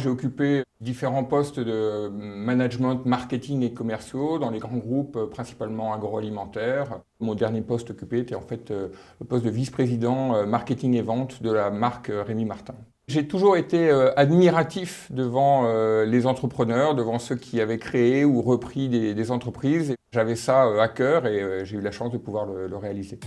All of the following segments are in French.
j'ai occupé différents postes de management, marketing et commerciaux dans les grands groupes, principalement agroalimentaires. Mon dernier poste occupé était en fait le poste de vice-président marketing et vente de la marque Rémy Martin. J'ai toujours été admiratif devant les entrepreneurs, devant ceux qui avaient créé ou repris des entreprises. J'avais ça à cœur et j'ai eu la chance de pouvoir le réaliser.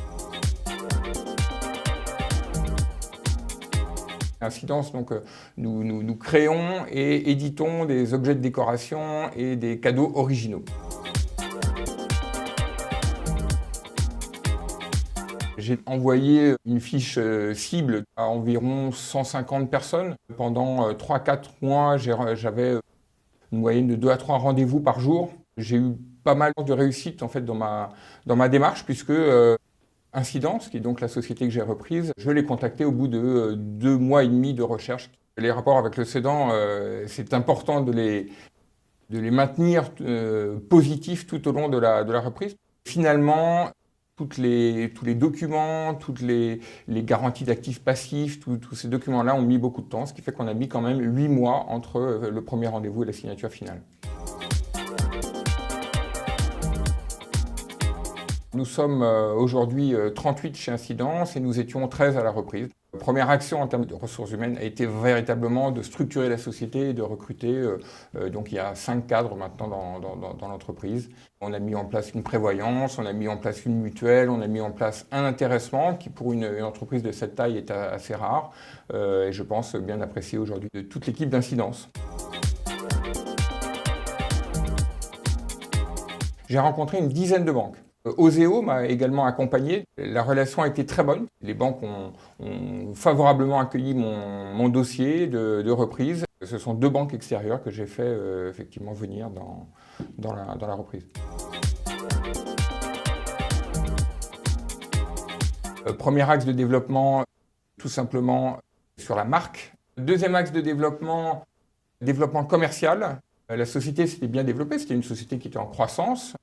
Incidence, donc, nous créons et éditons des objets de décoration et des cadeaux originaux. J'ai envoyé une fiche cible à environ 150 personnes. Pendant 3-4 mois, j'avais une moyenne de 2 à 3 rendez-vous par jour. J'ai eu pas mal de réussite en fait, dans ma démarche, puisque Incidence, qui est donc la société que j'ai reprise, je l'ai contactée au bout de 2 mois et demi de recherche. Les rapports avec le cédant, c'est important de les maintenir positifs tout au long de la reprise. Finalement, tous les documents, toutes les garanties d'actifs passifs, tous ces documents-là ont mis beaucoup de temps, ce qui fait qu'on a mis quand même 8 mois entre le premier rendez-vous et la signature finale. Nous sommes aujourd'hui 38 chez Incidence et nous étions 13 à la reprise. La première action en termes de ressources humaines a été véritablement de structurer la société et de recruter. Donc il y a 5 cadres maintenant dans l'entreprise. On a mis en place une prévoyance, on a mis en place une mutuelle, on a mis en place un intéressement qui pour une entreprise de cette taille est assez rare et je pense bien apprécié aujourd'hui de toute l'équipe d'Incidence. J'ai rencontré une dizaine de banques. Oseo m'a également accompagné. La relation a été très bonne. Les banques ont favorablement accueilli mon dossier de reprise. Ce sont 2 banques extérieures que j'ai fait effectivement venir dans la reprise. Premier axe de développement, tout simplement sur la marque. Deuxième axe de développement commercial. La société s'était bien développée. C'était une société qui était en croissance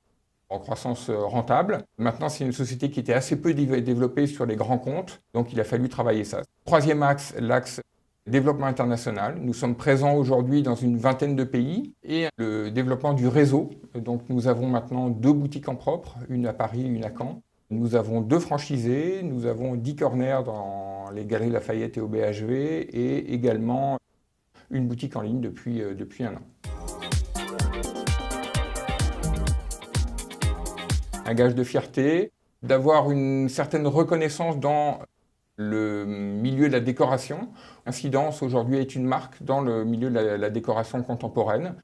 rentable. Maintenant, c'est une société qui était assez peu développée sur les grands comptes, donc il a fallu travailler ça. Troisième axe, l'axe développement international. Nous sommes présents aujourd'hui dans une vingtaine de pays et le développement du réseau. Donc nous avons maintenant 2 boutiques en propre, une à Paris, une à Caen. Nous avons 2 franchisés, nous avons 10 corners dans les Galeries Lafayette et au BHV et également une boutique en ligne depuis 1 an. Un gage de fierté, d'avoir une certaine reconnaissance dans le milieu de la décoration. Incidence aujourd'hui est une marque dans le milieu de la décoration contemporaine.